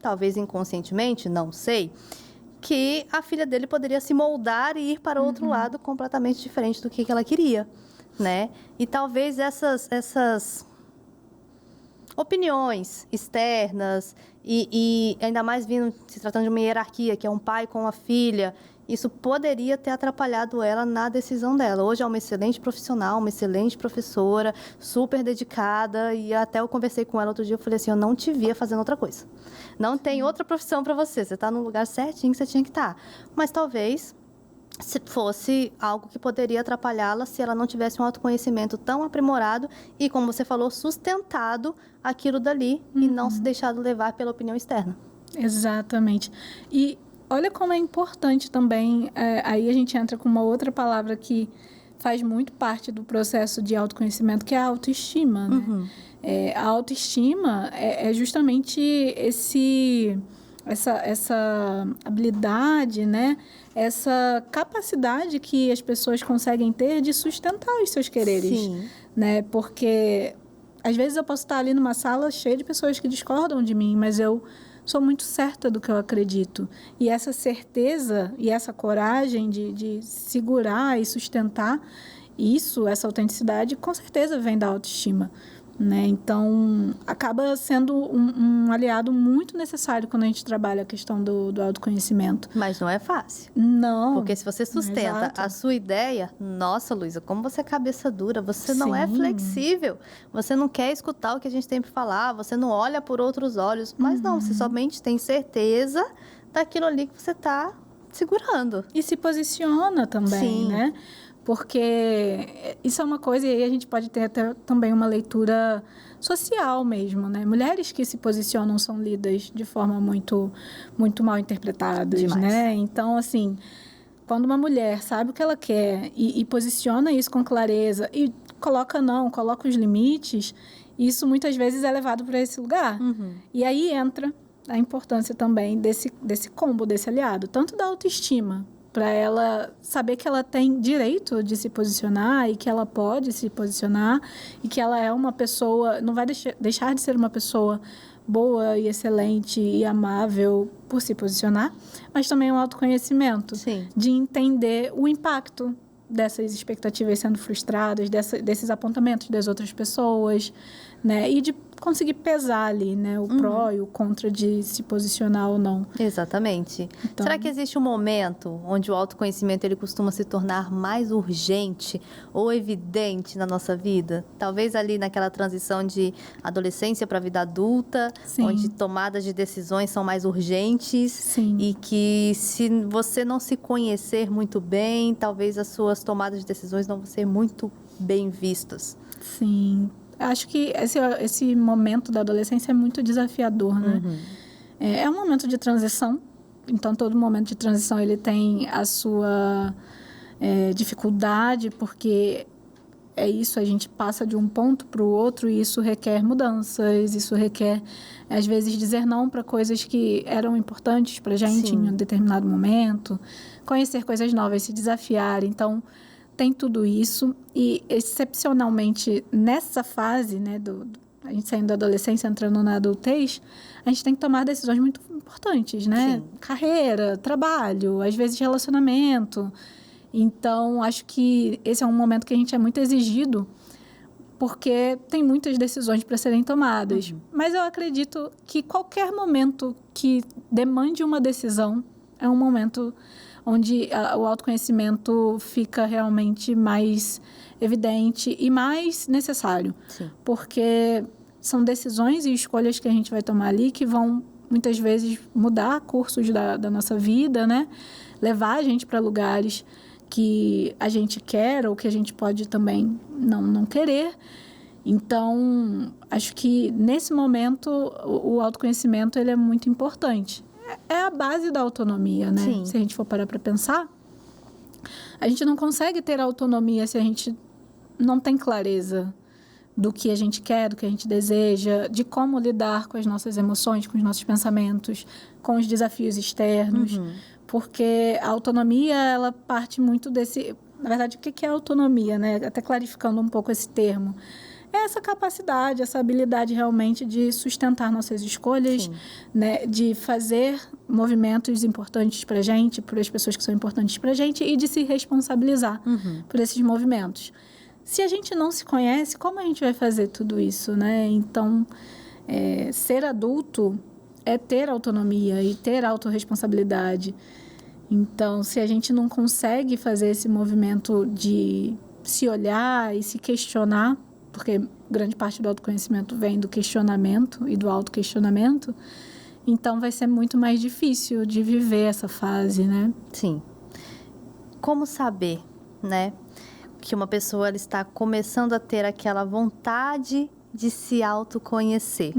talvez inconscientemente, não sei, que a filha dele poderia se moldar e ir para outro lado completamente diferente do que ela queria, né? E talvez essas opiniões externas e ainda mais se tratando de uma hierarquia, que é um pai com uma filha, isso poderia ter atrapalhado ela na decisão dela. Hoje é uma excelente profissional, uma excelente professora, super dedicada, e até eu conversei com ela outro dia, eu falei assim, eu não te via fazendo outra coisa. Não tem outra profissão para você está no lugar certinho que você tinha que estar. Mas talvez se fosse algo que poderia atrapalhá-la se ela não tivesse um autoconhecimento tão aprimorado e, como você falou, sustentado aquilo dali e não se deixado levar pela opinião externa.
Exatamente. E olha como é importante também, aí a gente entra com uma outra palavra que faz muito parte do processo de autoconhecimento, que é a autoestima, né? A autoestima é justamente essa habilidade, né? Essa capacidade que as pessoas conseguem ter de sustentar os seus quereres.
Sim.
Né? Porque às vezes eu posso estar ali numa sala cheia de pessoas que discordam de mim, mas eu sou muito certa do que eu acredito. E essa certeza e essa coragem de segurar e sustentar isso, essa autenticidade, com certeza vem da autoestima, né? Então, acaba sendo um aliado muito necessário quando a gente trabalha a questão do autoconhecimento.
Mas não é fácil.
Não.
Porque se você sustenta a sua ideia, nossa, Luísa, como você é cabeça dura, você não é flexível, você não quer escutar o que a gente tem para falar, você não olha por outros olhos, mas não, você somente tem certeza daquilo ali que você está segurando.
E se posiciona também, né? Porque isso é uma coisa, e aí a gente pode ter até também uma leitura social mesmo, né? Mulheres que se posicionam são lidas de forma muito, muito mal interpretadas, né? Então, assim, quando uma mulher sabe o que ela quer e posiciona isso com clareza e coloca os limites, isso muitas vezes é levado para esse lugar. E aí entra a importância também desse combo, desse aliado, tanto da autoestima, para ela saber que ela tem direito de se posicionar e que ela pode se posicionar e que ela é uma pessoa, não vai deixar de ser uma pessoa boa e excelente e amável por se posicionar, mas também um autoconhecimento de entender o impacto dessas expectativas sendo frustradas, desses apontamentos das outras pessoas, né? E de conseguir pesar ali, né? O pró e o contra de se posicionar ou não.
Exatamente. Então, será que existe um momento onde o autoconhecimento ele costuma se tornar mais urgente ou evidente na nossa vida? Talvez ali naquela transição de adolescência para a vida adulta, onde tomadas de decisões são mais urgentes e que se você não se conhecer muito bem, talvez as suas tomadas de decisões não vão ser muito bem vistas.
Sim. Acho que esse momento da adolescência é muito desafiador, né? É um momento de transição. Então, todo momento de transição, ele tem a sua dificuldade, porque é isso, a gente passa de um ponto para o outro e isso requer mudanças, isso requer, às vezes, dizer não para coisas que eram importantes para a gente em um determinado momento, conhecer coisas novas, se desafiar. Então, tem tudo isso e, excepcionalmente, nessa fase, né, a gente saindo da adolescência, entrando na adultez, a gente tem que tomar decisões muito importantes, né? Carreira, trabalho, às vezes relacionamento. Então, acho que esse é um momento que a gente é muito exigido, porque tem muitas decisões para serem tomadas. Mas eu acredito que qualquer momento que demande uma decisão é um momento onde o autoconhecimento fica realmente mais evidente e mais necessário. Porque são decisões e escolhas que a gente vai tomar ali que vão, muitas vezes, mudar cursos da nossa vida, né? Levar a gente para lugares que a gente quer ou que a gente pode também não querer. Então, acho que, nesse momento, o autoconhecimento ele é muito importante. É a base da autonomia, né? Se a gente for parar para pensar, a gente não consegue ter autonomia se a gente não tem clareza do que a gente quer, do que a gente deseja, de como lidar com as nossas emoções, com os nossos pensamentos, com os desafios externos. Porque a autonomia, ela parte muito desse... Na verdade, o que é autonomia, né? Até clarificando um pouco esse termo. É essa capacidade, essa habilidade realmente de sustentar nossas escolhas, né? De fazer movimentos importantes para a gente, para as pessoas que são importantes para a gente e de se responsabilizar por esses movimentos. Se a gente não se conhece, como a gente vai fazer tudo isso, né? Então, ser adulto é ter autonomia e ter autorresponsabilidade. Então, se a gente não consegue fazer esse movimento de se olhar e se questionar, porque grande parte do autoconhecimento vem do questionamento e do autoquestionamento, então vai ser muito mais difícil de viver essa fase, né?
Sim. Como saber, né, que uma pessoa ela está começando a ter aquela vontade de se autoconhecer?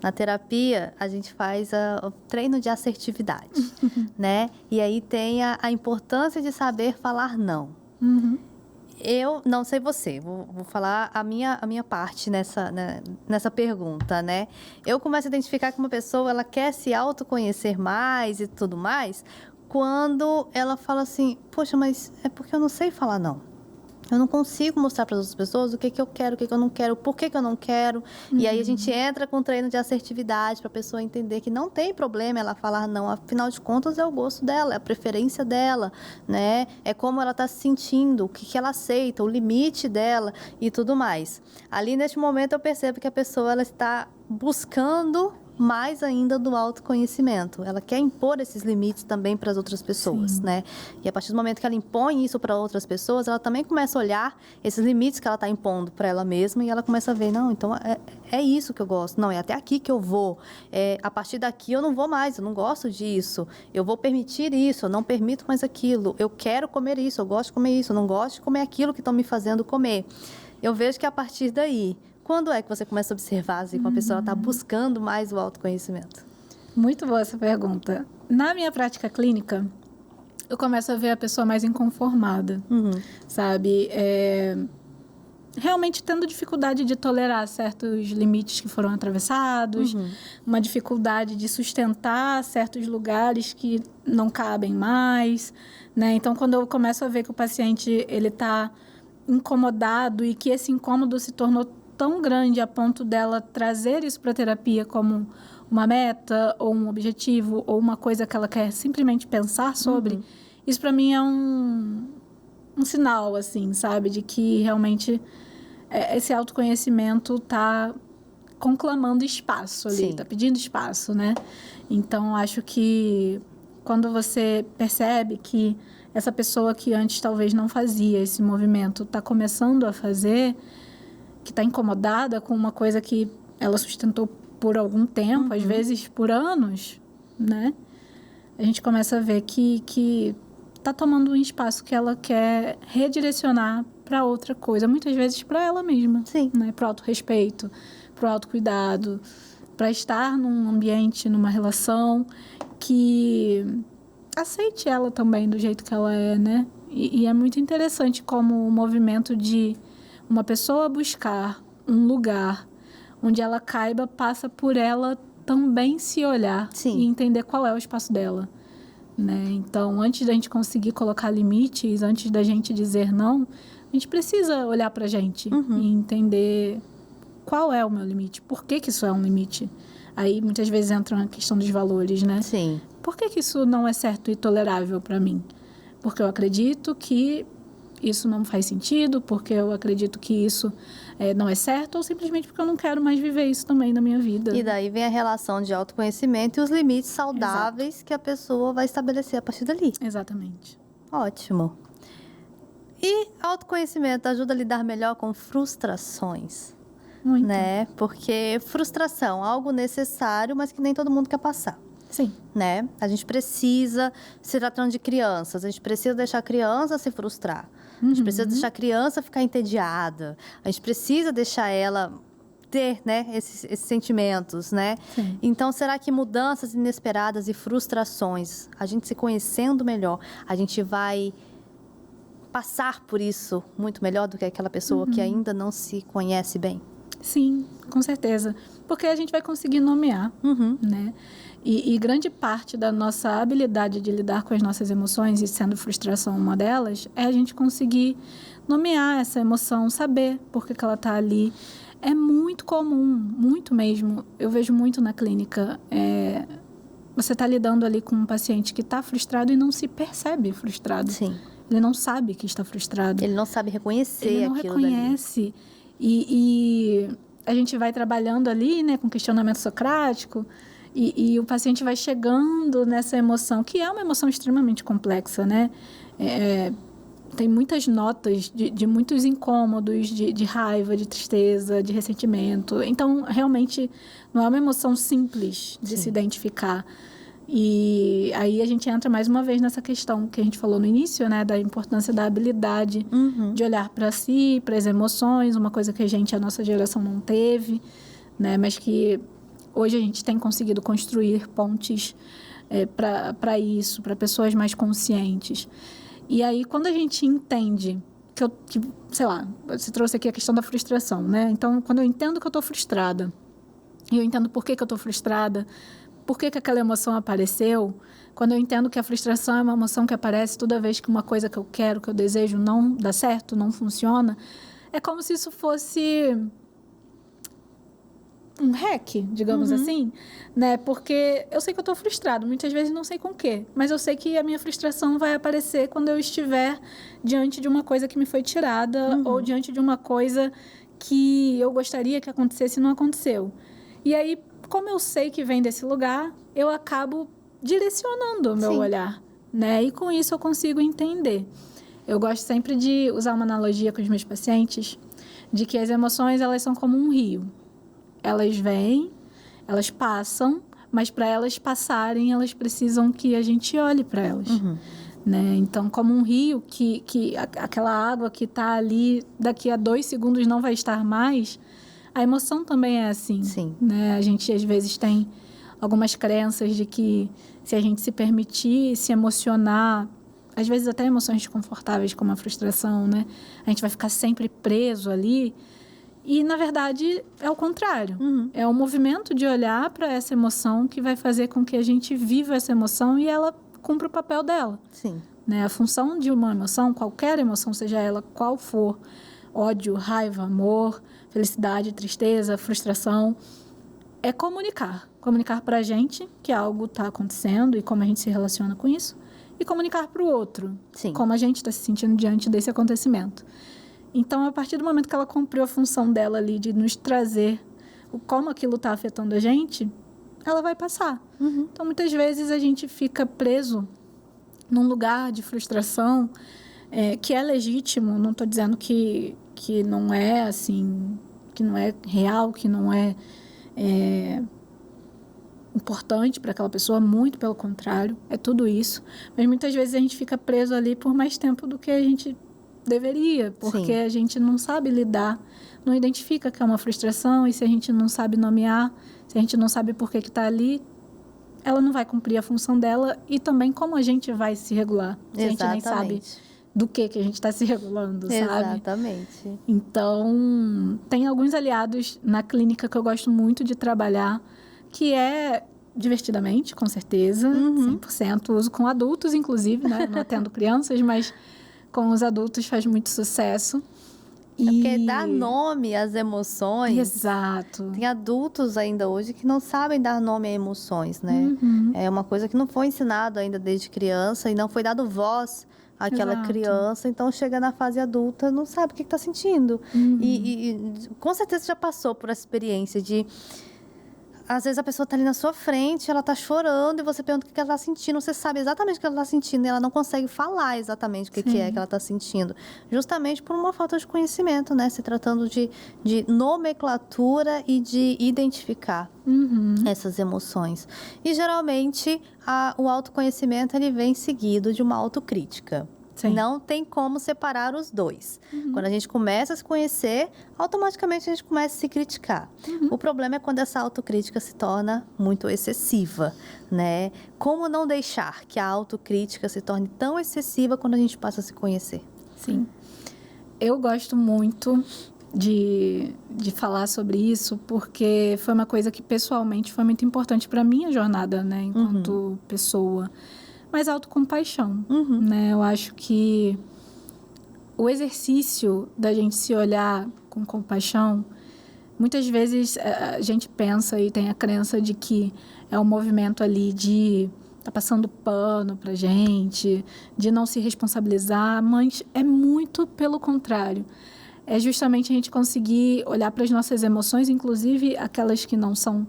Na terapia, a gente faz o treino de assertividade, né? E aí tem a importância de saber falar não. Eu não sei você, vou falar a minha parte nessa pergunta, né? Eu começo a identificar que uma pessoa ela quer se autoconhecer mais e tudo mais quando ela fala assim, poxa, mas é porque eu não sei falar não. Eu não consigo mostrar para as outras pessoas o que eu quero, o que eu não quero, por que eu não quero. E aí a gente entra com um treino de assertividade para a pessoa entender que não tem problema ela falar não. Afinal de contas, é o gosto dela, é a preferência dela, né? É como ela está se sentindo, o que ela aceita, o limite dela e tudo mais. Ali, neste momento, eu percebo que a pessoa ela está buscando mais ainda do autoconhecimento. Ela quer impor esses limites também para as outras pessoas,
Sim.
né? E a partir do momento que ela impõe isso para outras pessoas, ela também começa a olhar esses limites que ela está impondo para ela mesma e ela começa a ver, não, então é isso que eu gosto, não, é até aqui que eu vou. A partir daqui eu não vou mais, eu não gosto disso, eu vou permitir isso, eu não permito mais aquilo, eu quero comer isso, eu gosto de comer isso, eu não gosto de comer aquilo que estão me fazendo comer. Eu vejo que a partir daí, quando é que você começa a observar assim, quando a pessoa está buscando mais o autoconhecimento?
Muito boa essa pergunta. Na minha prática clínica, eu começo a ver a pessoa mais inconformada, sabe? Realmente tendo dificuldade de tolerar certos limites que foram atravessados, uma dificuldade de sustentar certos lugares que não cabem mais, né? Então, quando eu começo a ver que o paciente ele está incomodado e que esse incômodo se tornou tão grande a ponto dela trazer isso para a terapia como uma meta ou um objetivo ou uma coisa que ela quer simplesmente pensar sobre, isso para mim é um sinal, assim, sabe? De que realmente esse autoconhecimento está conclamando espaço ali, está pedindo espaço, né? Então, acho que quando você percebe que essa pessoa que antes talvez não fazia esse movimento está começando a fazer, que está incomodada com uma coisa que ela sustentou por algum tempo, às vezes por anos, né? A gente começa a ver que está tomando um espaço que ela quer redirecionar para outra coisa, muitas vezes para ela mesma, né? Para o autorrespeito, para o autocuidado, para estar num ambiente, numa relação que aceite ela também do jeito que ela é, né? E é muito interessante como o movimento de uma pessoa buscar um lugar onde ela caiba passa por ela também se olhar e entender qual é o espaço dela, né? Então, antes da gente conseguir colocar limites, antes da gente dizer não, a gente precisa olhar pra gente e entender qual é o meu limite, por que isso é um limite. Aí, muitas vezes, entra a questão dos valores, né?
Sim.
Por que isso não é certo e tolerável para mim? Porque eu acredito que isso não faz sentido, porque eu acredito que isso não é certo, ou simplesmente porque eu não quero mais viver isso também na minha vida.
E daí vem a relação de autoconhecimento e os limites saudáveis que a pessoa vai estabelecer a partir dali.
Exatamente.
Ótimo. E autoconhecimento ajuda a lidar melhor com frustrações,
Muito.
né? Porque frustração é algo necessário, mas que nem todo mundo quer passar.
Sim.
Né? A gente precisa, se tratando de crianças, a gente precisa deixar a criança se frustrar. A gente precisa deixar a criança ficar entediada. A gente precisa deixar ela ter, né, esses sentimentos, né?
Sim.
Então, será que mudanças inesperadas e frustrações, a gente se conhecendo melhor, a gente vai passar por isso muito melhor do que aquela pessoa que ainda não se conhece bem?
Sim, com certeza. Porque a gente vai conseguir nomear, né? E grande parte da nossa habilidade de lidar com as nossas emoções, e sendo frustração uma delas, é a gente conseguir nomear essa emoção, saber por que ela está ali. É muito comum, muito mesmo. Eu vejo muito na clínica. Você está lidando ali com um paciente que está frustrado e não se percebe frustrado.
Sim.
Ele não sabe que está frustrado.
Ele não sabe reconhecer aquilo.
Ele não reconhece. E a gente vai trabalhando ali, né, com questionamento socrático, e o paciente vai chegando nessa emoção, que é uma emoção extremamente complexa, né? Tem muitas notas de muitos incômodos, de raiva, de tristeza, de ressentimento. Então, realmente, não é uma emoção simples de se identificar. E aí a gente entra mais uma vez nessa questão que a gente falou no início, né? Da importância da habilidade de olhar para si, para as emoções, uma coisa que a nossa geração não teve, né? Mas que hoje a gente tem conseguido construir pontes para isso, para pessoas mais conscientes. E aí, quando a gente entende sei lá, você trouxe aqui a questão da frustração, né? Então, quando eu entendo que eu estou frustrada, e eu entendo por que eu estou frustrada, por que aquela emoção apareceu, quando eu entendo que a frustração é uma emoção que aparece toda vez que uma coisa que eu quero, que eu desejo, não dá certo, não funciona, é como se isso fosse um hack, digamos assim, né? Porque eu sei que eu estou frustrado, muitas vezes não sei com o quê, mas eu sei que a minha frustração vai aparecer quando eu estiver diante de uma coisa que me foi tirada ou diante de uma coisa que eu gostaria que acontecesse e não aconteceu. E aí, como eu sei que vem desse lugar, eu acabo direcionando o meu olhar, né? E com isso eu consigo entender. Eu gosto sempre de usar uma analogia com os meus pacientes de que as emoções, elas são como um rio. Elas vêm, elas passam, mas para elas passarem, elas precisam que a gente olhe para elas. Né? Então, como um rio, que aquela água que está ali, daqui a 2 segundos não vai estar mais, a emoção também é assim.
Sim.
Né? A gente, às vezes, tem algumas crenças de que se a gente se permitir se emocionar, às vezes até emoções desconfortáveis, como a frustração, né? A gente vai ficar sempre preso ali. E, na verdade, é o contrário. É o movimento de olhar para essa emoção que vai fazer com que a gente viva essa emoção e ela cumpra o papel dela.
Sim.
Né? A função de uma emoção, qualquer emoção, seja ela qual for, ódio, raiva, amor, felicidade, tristeza, frustração, é comunicar. Comunicar para a gente que algo está acontecendo e como a gente se relaciona com isso. E comunicar para o outro, como a gente está se sentindo diante desse acontecimento. Então, a partir do momento que ela cumpriu a função dela ali de nos trazer como aquilo está afetando a gente, ela vai passar. Então, muitas vezes a gente fica preso num lugar de frustração que é legítimo. Não estou dizendo que não é assim, que não é real, que não é importante para aquela pessoa, muito pelo contrário, é tudo isso. Mas muitas vezes a gente fica preso ali por mais tempo do que a gente deveria, porque a gente não sabe lidar, não identifica que é uma frustração, e se a gente não sabe nomear, se a gente não sabe por que está ali, ela não vai cumprir a função dela, e também como a gente vai se regular, se a gente nem sabe do que a gente está se regulando, sabe?
Exatamente.
Então, tem alguns aliados na clínica que eu gosto muito de trabalhar, que é divertidamente, com certeza, 100%, uso com adultos, inclusive, né? Não atendo crianças, mas com os adultos faz muito sucesso.
Porque dá nome às emoções.
Exato.
Tem adultos ainda hoje que não sabem dar nome a emoções, né? É uma coisa que não foi ensinado ainda desde criança e não foi dado voz àquela criança. Então, chega na fase adulta, não sabe o que está sentindo. E com certeza já passou por essa experiência de... Às vezes a pessoa está ali na sua frente, ela está chorando e você pergunta o que ela está sentindo. Você sabe exatamente o que ela está sentindo e ela não consegue falar exatamente o que é que ela está sentindo. Justamente por uma falta de conhecimento, né? Se tratando de nomenclatura e de identificar essas emoções. E geralmente o autoconhecimento ele vem seguido de uma autocrítica. Não tem como separar os dois. Quando a gente começa a se conhecer, automaticamente a gente começa a se criticar. O problema é quando essa autocrítica se torna muito excessiva, né? Como não deixar que a autocrítica se torne tão excessiva quando a gente passa a se conhecer?
Sim. Eu gosto muito de falar sobre isso, porque foi uma coisa que pessoalmente foi muito importante para a minha jornada, né? Enquanto pessoa. Mas autocompaixão, né? Eu acho que o exercício da gente se olhar com compaixão, muitas vezes a gente pensa e tem a crença de que é um movimento ali de tá passando pano pra gente, de não se responsabilizar, mas é muito pelo contrário. É justamente a gente conseguir olhar para as nossas emoções, inclusive aquelas que não são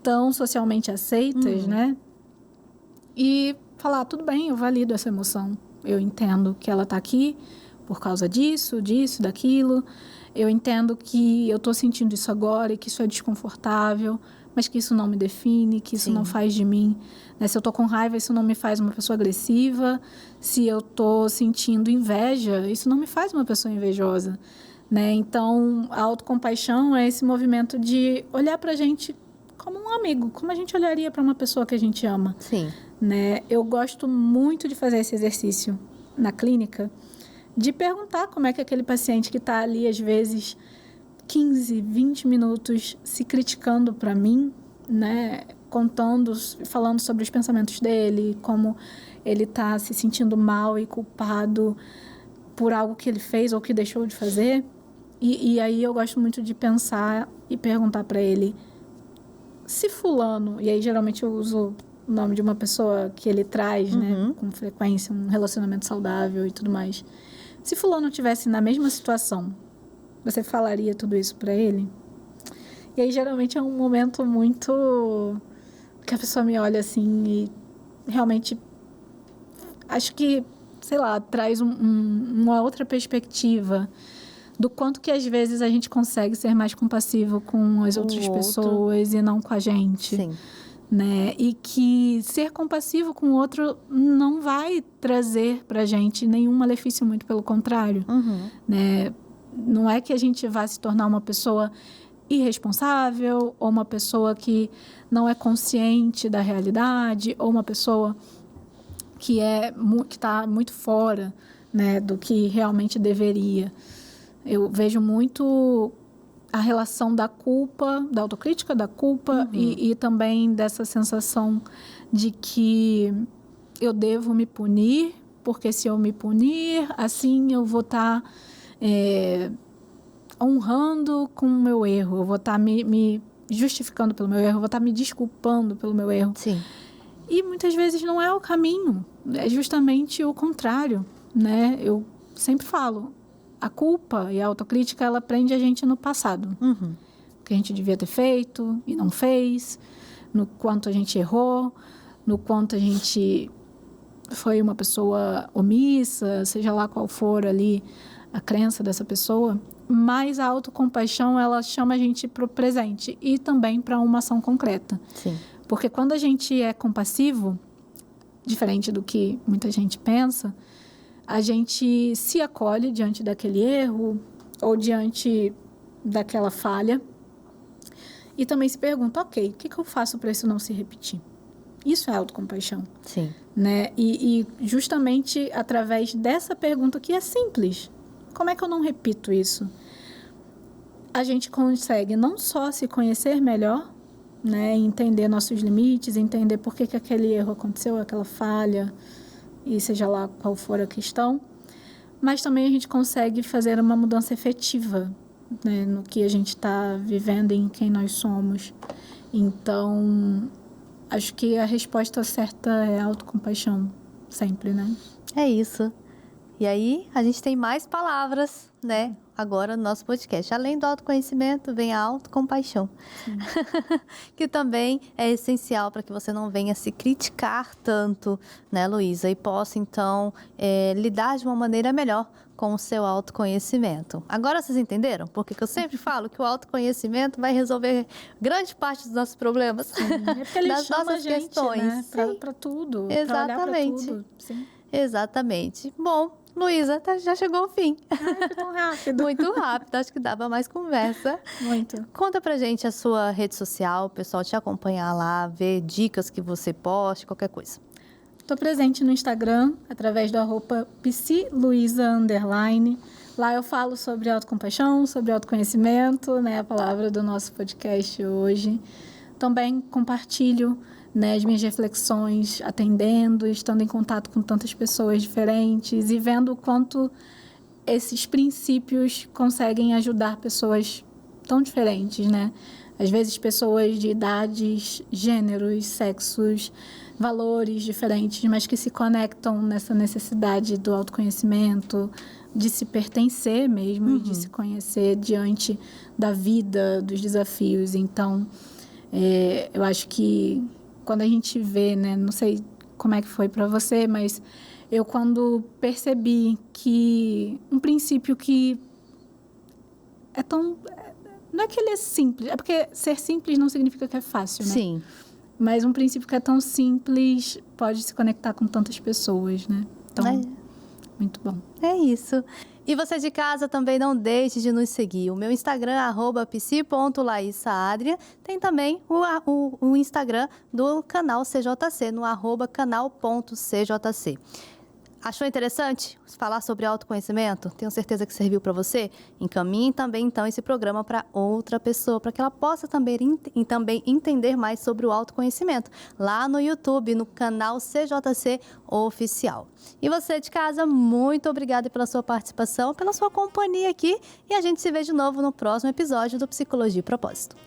tão socialmente aceitas, né? E falar, tudo bem, eu valido essa emoção. Eu entendo que ela está aqui por causa disso, daquilo. Eu entendo que eu estou sentindo isso agora e que isso é desconfortável, mas que isso não me define, que isso não faz de mim. Né? Se eu estou com raiva, isso não me faz uma pessoa agressiva. Se eu estou sentindo inveja, isso não me faz uma pessoa invejosa. Né? Então, a autocompaixão é esse movimento de olhar para a gente como um amigo, como a gente olharia para uma pessoa que a gente ama.
Sim.
Né? Eu gosto muito de fazer esse exercício na clínica, de perguntar como é que aquele paciente que está ali, às vezes, 15, 20 minutos se criticando para mim, né? falando sobre os pensamentos dele, como ele está se sentindo mal e culpado por algo que ele fez ou que deixou de fazer. E aí eu gosto muito de pensar e perguntar para ele, se fulano, e aí geralmente eu uso o nome de uma pessoa que ele traz, né, com frequência, um relacionamento saudável e tudo mais. Se fulano estivesse na mesma situação, você falaria tudo isso para ele? E aí geralmente é um momento muito que a pessoa me olha assim e realmente acho que, sei lá, traz uma outra perspectiva do quanto que às vezes a gente consegue ser mais compassivo com as outras pessoas e não com a gente.
Sim.
Né? E que ser compassivo com o outro não vai trazer pra gente nenhum malefício, muito pelo contrário. Né? Não é que a gente vai se tornar uma pessoa irresponsável, ou uma pessoa que não é consciente da realidade, ou uma pessoa que está muito fora, né, do que realmente deveria. Eu vejo muito a relação da culpa, da autocrítica, da culpa, e também dessa sensação de que eu devo me punir, porque se eu me punir, assim eu vou estar honrando com o meu erro, eu vou estar me justificando pelo meu erro, eu vou estar me desculpando pelo meu erro.
Sim.
E muitas vezes não é o caminho, é justamente o contrário, né? Eu sempre falo, a culpa e a autocrítica, ela prende a gente no passado. O que a gente devia ter feito e não fez, no quanto a gente errou, no quanto a gente foi uma pessoa omissa, seja lá qual for ali a crença dessa pessoa. Mas a autocompaixão, ela chama a gente para o presente e também para uma ação concreta.
Sim.
Porque quando a gente é compassivo, diferente do que muita gente pensa, a gente se acolhe diante daquele erro ou diante daquela falha e também se pergunta, ok, o que eu faço para isso não se repetir? Isso é autocompaixão.
Sim.
Né? E justamente através dessa pergunta que é simples, como é que eu não repito isso? A gente consegue não só se conhecer melhor, né? Entender nossos limites, entender por que aquele erro aconteceu, aquela falha, e seja lá qual for a questão, mas também a gente consegue fazer uma mudança efetiva, né? No que a gente está vivendo e em quem nós somos. Então, acho que a resposta certa é autocompaixão, sempre, né?
É isso. E aí, a gente tem mais palavras, né? Agora no nosso podcast. Além do autoconhecimento, vem a autocompaixão. Que também é essencial para que você não venha se criticar tanto, né, Luísa? E possa, então, lidar de uma maneira melhor com o seu autoconhecimento. Agora vocês entenderam? Porque eu sempre falo que o autoconhecimento vai resolver grande parte dos nossos problemas.
Sim. É porque ele
das
chama
nossas
a gente,
questões.
né? Para tudo.
Exatamente.
Pra olhar pra tudo. Sim.
Exatamente. Bom, Luísa, já chegou ao fim.
Ai, foi tão rápido.
Muito rápido, acho que dava mais conversa.
Muito.
Conta pra gente a sua rede social, o pessoal te acompanhar lá, ver dicas que você poste, qualquer coisa.
Estou presente no Instagram, através do @psiluisa_. Lá eu falo sobre autocompaixão, sobre autoconhecimento, né? A palavra do nosso podcast hoje. Também compartilho, né, as minhas reflexões, atendendo, estando em contato com tantas pessoas diferentes e vendo o quanto esses princípios conseguem ajudar pessoas tão diferentes, né? Às vezes pessoas de idades, gêneros, sexos, valores diferentes, mas que se conectam nessa necessidade do autoconhecimento, de se pertencer mesmo e de se conhecer diante da vida, dos desafios. Então, eu acho que quando a gente vê, né, não sei como é que foi para você, mas eu quando percebi que um princípio que é tão... Não é que ele é simples, é porque ser simples não significa que é fácil, né?
Sim.
Mas um princípio que é tão simples pode se conectar com tantas pessoas, né? Então, muito bom.
É isso. E você de casa também não deixe de nos seguir. O meu Instagram é @psi.laissaadria. Tem também o Instagram do canal CJC, no @canal.cjc. Achou interessante falar sobre autoconhecimento? Tenho certeza que serviu para você? Encaminhe também, então, esse programa para outra pessoa, para que ela possa também entender mais sobre o autoconhecimento, lá no YouTube, no canal CJC Oficial. E você de casa, muito obrigada pela sua participação, pela sua companhia aqui, e a gente se vê de novo no próximo episódio do Psicologia e Propósito.